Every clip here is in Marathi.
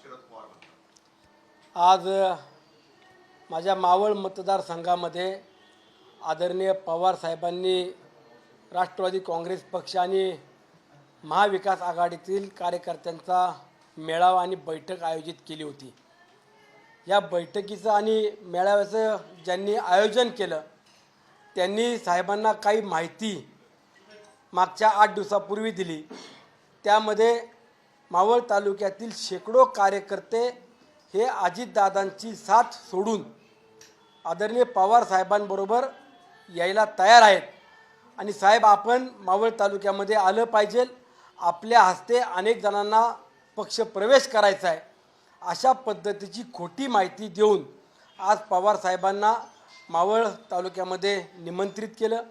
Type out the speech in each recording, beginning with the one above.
शरद पवार म्हणतात. आज माझ्या मावळ मतदारसंघामध्ये आदरणीय पवार साहेबांनी राष्ट्रवादी काँग्रेस पक्ष आणि महाविकास आघाडीतील कार्यकर्त्यांचा मेळावा आणि बैठक आयोजित केली होती. या बैठकीचं आणि मेळाव्याचं ज्यांनी आयोजन केलं त्यांनी साहेबांना काही माहिती मागच्या 8 दिवसापूर्वी दिली. त्यामध्ये मावळ तालुक्यातील शेकडो कार्यकर्ते हे अजितदादांची साथ सोडून आदरणीय पवार साहेबांबरोबर यायला तयार आहेत आणि साहेब आपण मावळ तालुक्यामध्ये आलं पाहिजे, आपल्या हस्ते अनेक जणांना पक्ष प्रवेश करायचा आहे, अशा पद्धतीची खोटी माहिती देऊन आज पवार साहेबांना मावळ तालुक्यामध्ये निमंत्रित केलं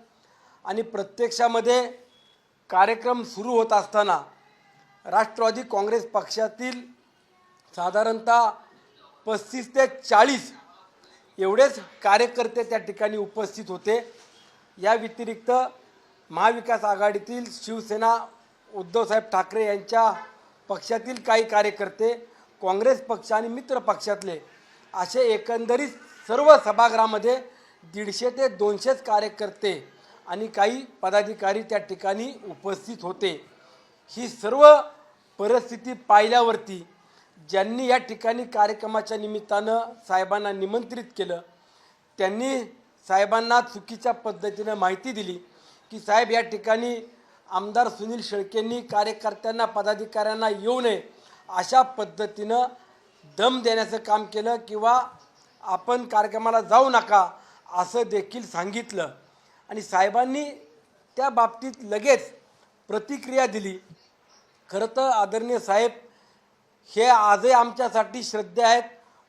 आणि प्रत्यक्षामध्ये कार्यक्रम सुरू होत असताना राष्ट्रवादी काँग्रेस पक्षातील साधारणतः 35 ते 40 एवढेच कार्यकर्ते त्या ठिकाणी उपस्थित होते. या व्यतिरिक्त महाविकास आघाडीतील शिवसेना उद्धवसाहेब ठाकरे यांच्या पक्षातील काही कार्यकर्ते, काँग्रेस पक्ष आणि मित्र पक्षातले असे एकंदरीत सर्व सभागृहामध्ये 150 ते 200 कार्यकर्ते आणि काही पदाधिकारी त्या ठिकाणी उपस्थित होते. ही सर्व परिस्थिती पाहिल्यावरती ज्यांनी या ठिकाणी कार्यक्रमाच्या निमित्तानं साहेबांना निमंत्रित केलं त्यांनी साहेबांना चुकीच्या पद्धतीनं माहिती दिली की साहेब या ठिकाणी आमदार सुनील शेळकेंनी कार्यकर्त्यांना पदाधिकाऱ्यांना येऊ नये अशा पद्धतीनं दम देण्याचं काम केलं किंवा आपण कार्यक्रमाला जाऊ नका असं देखील सांगितलं आणि साहेबांनी त्या बाबतीत लगेच प्रतिक्रिया दिली. खरं तर आदरणीय साहेब हे आजही आमच्यासाठी श्रद्धे आहेत,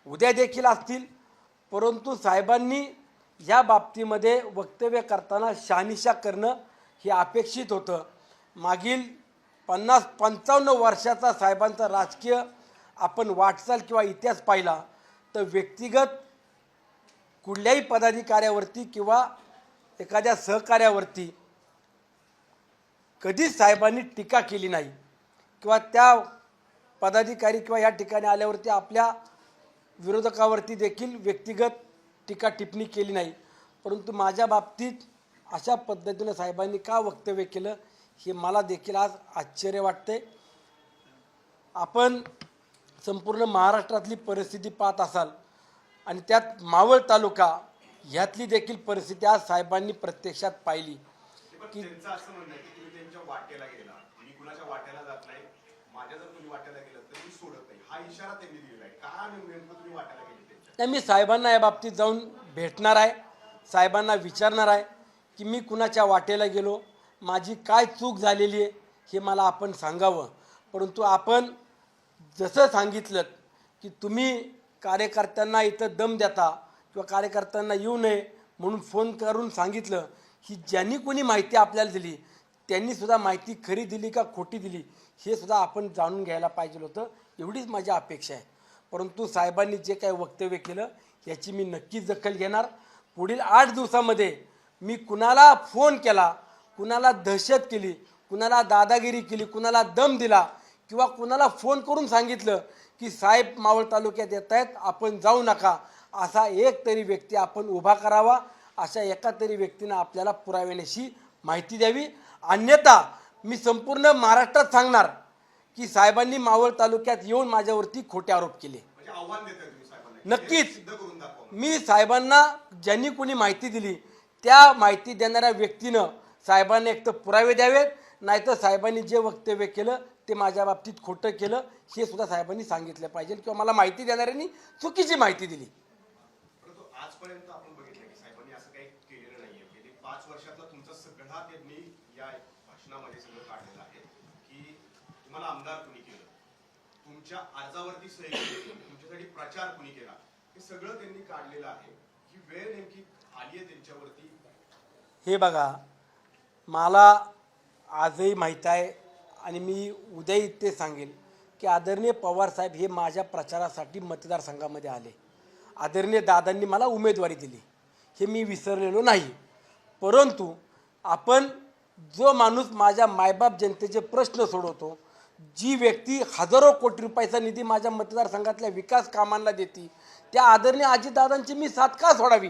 उद्या देखील असतील, परंतु साहेबांनी या बाबतीमध्ये वक्तव्य करताना शहानिशा करणं हे अपेक्षित होतं. मागील 50-55 वर्षाचा साहेबांचा राजकीय आपण वाटचाल किंवा इतिहास पाहिला तर व्यक्तिगत कुठल्याही पदाधिकाऱ्यावरती किंवा एखाद्या सहकार्यावरती कधीच साहेबांनी टीका केली नाही किंवा त्या पदाधिकारी किंवा या ठिकाणी आल्यावरती आपल्या विरोधकावरती देखील व्यक्तिगत टीका टिप्पणी केली नाही. परंतु माझ्या बाबतीत अशा पद्धतीनं साहेबांनी का वक्तव्य केलं हे मला देखील आज आश्चर्य वाटते. आपण संपूर्ण महाराष्ट्रातली परिस्थिती पाहत असाल आणि त्यात मावळ तालुका ह्यातली देखील परिस्थिती आज साहेबांनी प्रत्यक्षात पाहिली की त्यांचं असं म्हणणं आहे की तुम्ही त्यांच्या वाटेला गेला, मी कुणाच्या वाटेला जात नाही, माझ्या जर तुम्ही वाटेला गेलं तर मी सोडत नाही, हा इशारा त्यांनी दिलेला आहे. का नेमकं तुम्ही वाटेला गेले त्यांच्या? नाही, मी साहेबांना या बाबतीत जाऊन भेटणार आहे, साहेबांना विचारणार आहे की मी कुणाच्या वाटेला गेलो, माझी काय चूक झालेली आहे हे मला आपण सांगावं. परंतु आपण जसं सांगितलं की तुम्ही कार्यकर्त्यांना इथं दम देता किंवा कार्यकर्त्यांना येऊ नये म्हणून फोन करून सांगितलं, ही ज्यांनी कोणी माहिती आपल्याला दिली त्यांनीसुद्धा माहिती खरी दिली का खोटी दिली हे सुद्धा आपण जाणून घ्यायला पाहिजे होतं, एवढीच माझी अपेक्षा आहे. परंतु साहेबांनी जे काही वक्तव्य केलं याची मी नक्कीच दखल घेणार. पुढील 8 दिवसामध्ये मी कुणाला फोन केला, कुणाला दहशत केली, कुणाला दादागिरी केली, कुणाला दम दिला किंवा कुणाला फोन करून सांगितलं की साहेब मावळ तालुक्यात येत आहेत आपण जाऊ नका, असा एक तरी व्यक्ती आपण उभा करावा. अशा एका तरी व्यक्तीनं आपल्याला पुराव्याशी माहिती द्यावी, अन्यथा मी संपूर्ण महाराष्ट्रात सांगणार की साहेबांनी मावळ तालुक्यात येऊन माझ्यावरती खोटे आरोप केले. म्हणजे आव्हान देताय तुम्ही साहेबांना? नक्कीच सिद्ध करून दाखवा. मी साहेबांना ज्यांनी कोणी माहिती दिली त्या माहिती देणाऱ्या व्यक्तीनं साहेबांनी एक तर पुरावे द्यावेत, नाहीतर साहेबांनी जे वक्तव्य केलं ते माझ्या बाबतीत खोटं केलं हे सुद्धा साहेबांनी सांगितलं पाहिजे किंवा मला माहिती देणाऱ्यांनी चुकीची माहिती दिली. परंतु आजपर्यंत आपण बघितलं की साहेबांनी असं काही केलेलं नाहीये. गेली 5 वर्षातला तुमचा सगळा त्यांनी या भाषणामध्ये सगळं काढलेलं आहे की तुम्हाला आमदार कुणी केलं, तुमच्या अर्जावरती सही केली, तुमच्यासाठी प्रचार कुणी केला, हे सगळं त्यांनी काढलेलं आहे. ही वेळ नेमकी आली आहे त्यांच्यावरती. हे बघा, मला आजही माहीत आहे आणि मी उद्याही ते सांगेल की आदरणीय पवारसाहेब हे माझ्या प्रचारासाठी मतदारसंघामध्ये आले. आदरणीय दादांनी मला उमेदवारी दिली, हे मी विसरलेलो नाही. परंतु आपण जो माणूस माझ्या मायबाप जनतेचे प्रश्न सोडवतो, जी व्यक्ती हजारो कोटी रुपयाचा निधी माझ्या मतदारसंघातल्या विकास कामांना देते, त्या आदरणीय अजितदादांची मी साथ का सोडावी?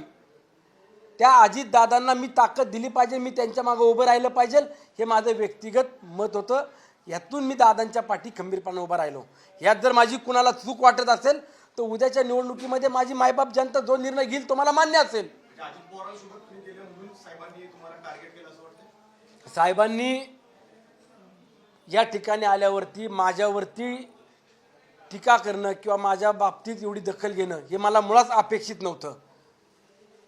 त्या अजितदादांना मी ताकद दिली पाहिजे, मी त्यांच्या मागे उभं राहिलं पाहिजे, हे माझं व्यक्तिगत मत होतं. यातून मी दादांच्या पाठी खंबीरपणे उभा राहिलो. यात जर माझी कुणाला चूक वाटत असेल तर उद्याच्या निवडणुकीमध्ये माझी मायबाप जनता जो निर्णय घेईल तो मला मान्य असेल. म्हणजे अजित पवारांसोबत तुम्ही गेले म्हणून साहेबांनी तुम्हाला टार्गेट केलं असं वाटतं? साहेबांनी या ठिकाणी आल्यावरती माझ्यावरती टीका करणं किंवा माझ्या बाबतीत एवढी दखल घेणं हे मला मुळात अपेक्षित नव्हतं.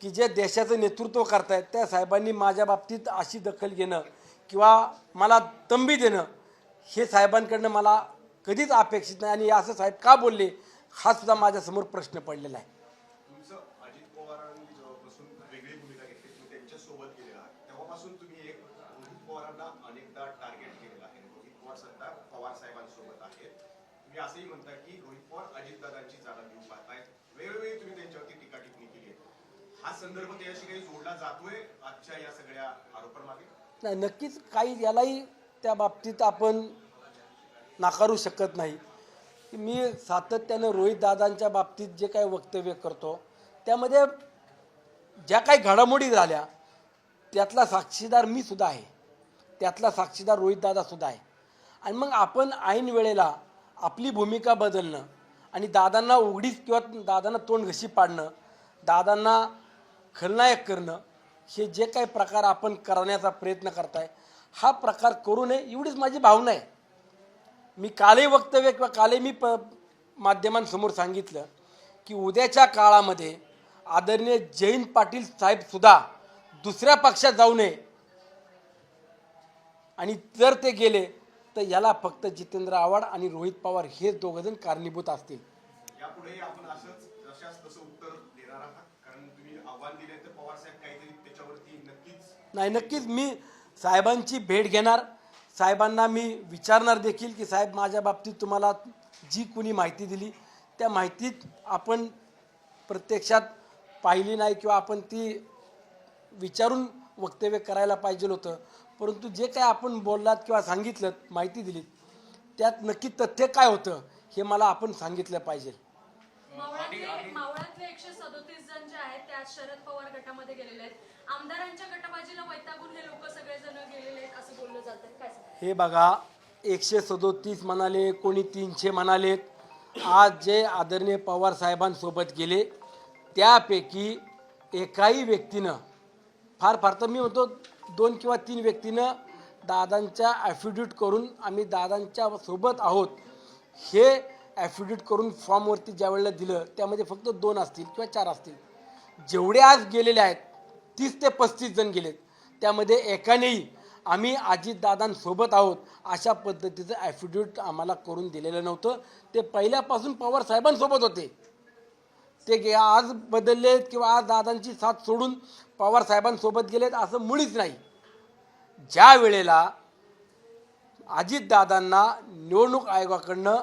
की जे देशाचं नेतृत्व करतायत त्या साहेबांनी माझ्या बाबतीत अशी दखल घेणं किंवा मला तंबी देणं हे साहेबांकडनं मला कधीच अपेक्षित नाही. आणि असं साहेब का बोलले हा सुद्धा माझ्यासमोर प्रश्न पडलेला आहे. तुमचं अजित पवारांनी जेव्हापासून वेगळी भूमिका घेतली, तुम्ही त्यांच्यासोबत गेलेला आहात, तेव्हापासून तुम्ही एक रोहित पवारांना अनेकदा टार्गेट केलेलं आहे. रोहित पवार सध्या पवार साहेबांसोबत आहेत. तुम्ही असंही म्हणता की रोहित पवार अजितदादांची जागा घेऊन पाहतायत. वेळोवेळी तुम्ही त्यांच्यावरती टीका टिप्पणी केली आहे. हा संदर्भ त्याशी काही जोडला जातोय आजच्या या सगळ्या आरोपांमागे? नाही, नक्कीच काही यालाही त्या बाबतीत आपण नाकारू शकत नाही. मी सातत्यानं रोहितदादांच्या बाबतीत जे काही वक्तव्य करतो त्यामध्ये ज्या काही घडामोडी झाल्या त्यातला साक्षीदार मी सुद्धा आहे, त्यातला साक्षीदार रोहितदादा सुद्धा आहे. आणि मग आपण ऐन वेळेला आपली भूमिका बदलणं आणि दादांना उघडीच किंवा दादांना तोंड घशी पाडणं, दादांना खलनायक करणं हे जे काही प्रकार आपण करण्याचा प्रयत्न करताय हा प्रकार करू नये एवढीच माझी भावना आहे. मी कालही वक्तव्य किंवा कालही मी माध्यमांसमोर सांगितलं की उद्याच्या काळामध्ये आदरणीय जयंत पाटील साहेबसुद्धा दुसऱ्या पक्षात जाऊ नये आणि जर ते गेले तर याला फक्त जितेंद्र आव्हाड आणि रोहित पवार हे दोघंजण कारणीभूत असतील. यापुढे आपण असंच जशास तसं उत्तर देणार आहात? कारण तुम्ही आव्हान दिले तर पवार साहेब काहीतरी त्याच्यावरती नक्कीच मी साहेबांची भेट घेणार. साहेबांना मी विचारणार देखील की साहेब माझ्या बाबतीत तुम्हाला जी कुणी माहिती दिली त्या माहितीत आपण प्रत्यक्षात पाहिली नाही किंवा आपण ती विचारून वक्तव्य करायला पाहिजे होतं, परंतु जे काय आपण बोललात किंवा सांगितलं माहिती दिलीत त्यात नक्की तथ्य काय होतं हे मला आपण सांगितलं पाहिजे. मावळातले 137 जण जे आहेत त्या शरद पवार गटामध्ये गेलेले आहेत. आमदारांच्या गटबाजीला वैतागून हे लोक सगळेजण गेलेले आहेत असं बोललं जातं. काय हे बघा, 137 म्हणाले, कोणी 300 म्हणालेत. आज जे आदरणीय पवार साहेबांसोबत गेले त्यापैकी एकाही व्यक्तीनं फार तर मी म्हणतो 2 किंवा 3 व्यक्तीनं दादांच्या ॲफिडेविट करून आम्ही दादांच्या सोबत आहोत हे ॲफिडेविट करून फॉर्मवरती ज्या वेळेला दिलं त्यामध्ये फक्त 2 असतील किंवा 4 असतील. जेवढे आज गेलेले आहेत 30 ते 35 जण गेलेत त्यामध्ये एकानेही आम्ही अजितदादांसोबत आहोत अशा पद्धतीचं ॲफिडेविट आम्हाला करून दिलेलं नव्हतं. ते पहिल्यापासून पवार साहेबांसोबत होते. ते आज बदललेत किंवा आज दादांची साथ सोडून पवार साहेबांसोबत गेलेत असं मुळीच नाही. ज्या वेळेला अजितदादांना निवडणूक आयोगाकडनं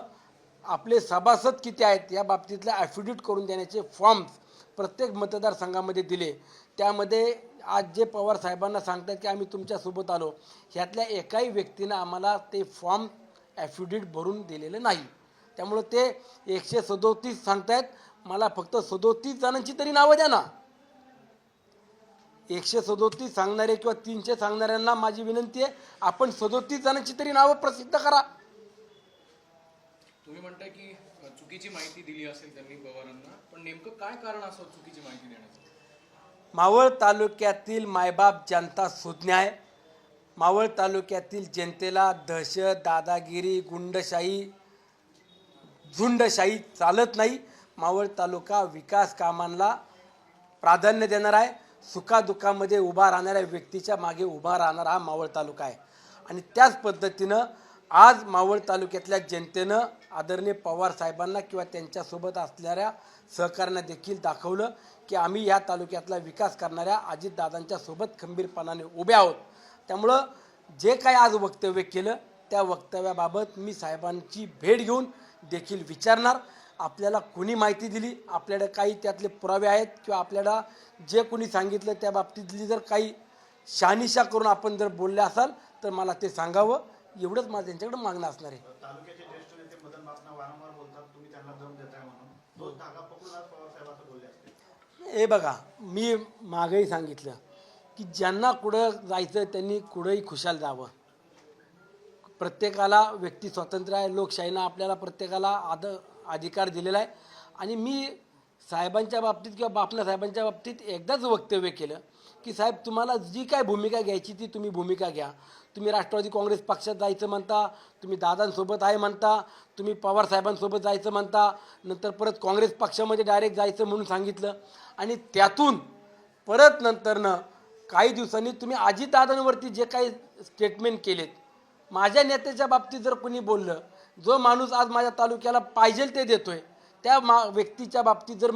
आपले सभासद किती आहेत या बाबतीतल्या ॲफिडेविट करून देण्याचे फॉर्म्स प्रत्येक मतदारसंघामध्ये दिले, त्यामध्ये आज जे पवार साहेबांना सांगतात की आम्ही तुमच्यासोबत आलो ह्यातल्या एकाही व्यक्तीनं आम्हाला ते फॉर्म ॲफिडेविट भरून दिलेलं नाही. त्यामुळं ते 137 सांगतायत, मला फक्त 37 जणांची तरी नावं द्या ना. 137 सांगणारे किंवा 300 सांगणाऱ्यांना माझी विनंती आहे आपण 37 जणांची तरी नावं प्रसिद्ध करा. तुम्ही म्हणताय की चुकीची माहिती दिली असेल त्यांनी पवारांना, पण नेमकं काय कारण असं चुकीची माहिती देण्याचं? मावळ तालुक्यातील मायबाप जनता सुज्ञ आहे. मावळ तालुक्यातील जनतेला दहशत, दादागिरी, गुंडशाही, झुंडशाही चालत नाही. मावळ तालुका विकास कामांना प्राधान्य देणार आहे. सुखादुःखामध्ये उभा राहणाऱ्या व्यक्तीच्या मागे उभा राहणारा हा मावळ तालुका आहे. आणि त्याच पद्धतीनं आज मावळ तालुक्यातल्या जनतेनं आदरणीय पवार साहेबांना किंवा त्यांच्यासोबत असणाऱ्या सहकार्यांना देखील दाखवलं की आम्ही या तालुक्यातला विकास करणाऱ्या अजितदादांच्या सोबत खंबीरपणाने उभे आहोत. त्यामुळं जे काही आज वक्तव्य केलं त्या वक्तव्याबाबत मी साहेबांची भेट घेऊन देखील विचारणार. आपल्याला कोणी माहिती दिली, आपल्याकडे काही त्यातले पुरावे आहेत किंवा आपल्याला जे कोणी सांगितलं त्या बाबतीतली जर काही शहानिशा करून आपण जर बोलले असाल तर मला ते सांगावं. एवढंच माझं त्यांच्याकडे मागणं असणार आहे. तालुक्याचे ज्येष्ठ नेते मदन बापना वारंवार बोलतात तुम्ही त्यांना दम देताय म्हणून, तो धागा पकडून आज पवार साहेब असं बोलले असते. हे बघा, मी मागेही सांगितलं की ज्यांना कुठं जायचं त्यांनी कुठंही खुशाल जावं. प्रत्येकाला व्यक्ती स्वातंत्र्य आहे, लोकशाहीनं आपल्याला प्रत्येकाला अधिकार दिलेला आहे. आणि मी साहेबांच्या बाबतीत किंवा बापना साहेबांच्या बाबतीत एकदाच वक्तव्य केलं की साहेब, तुम्हाला जी काय भूमिका घ्यायची ती तुम्ही भूमिका घ्या. तुम्ही राष्ट्रवादी काँग्रेस पक्षात जायचं म्हणता, तुम्ही दादांसोबत आहे म्हणता, तुम्ही पवार साहेबांसोबत जायचं म्हणता, नंतर परत काँग्रेस पक्षामध्ये डायरेक्ट जायचं म्हणून सांगितलं. आणि त्यातून परत नंतरनं काही दिवसांनी तुम्ही अजितदादांवरती जे काही स्टेटमेंट केलेत, माझ्या नेत्याच्या बाबतीत जर कोणी बोललं, जो माणूस आज माझ्या तालुक्याला पाहिजे ते देतोय, त्या व्यक्तीच्या बाबतीत जर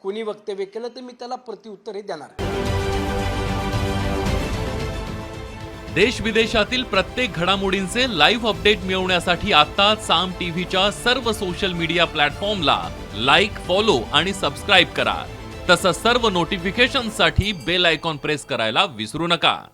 कोणी वक्तव्य केलं तर मी त्याला प्रत्युत्तरही देणार. देश विदेशातील प्रत्येक घडामोडींचे लाईव्ह अपडेट मिळवण्यासाठी आता साम टीव्हीच्या सर्व सोशल मीडिया प्लॅटफॉर्मला लाईक, फॉलो आणि सबस्क्राईब करा. तसंच सर्व नोटिफिकेशनसाठी बेल आयकॉन प्रेस करायला विसरू नका.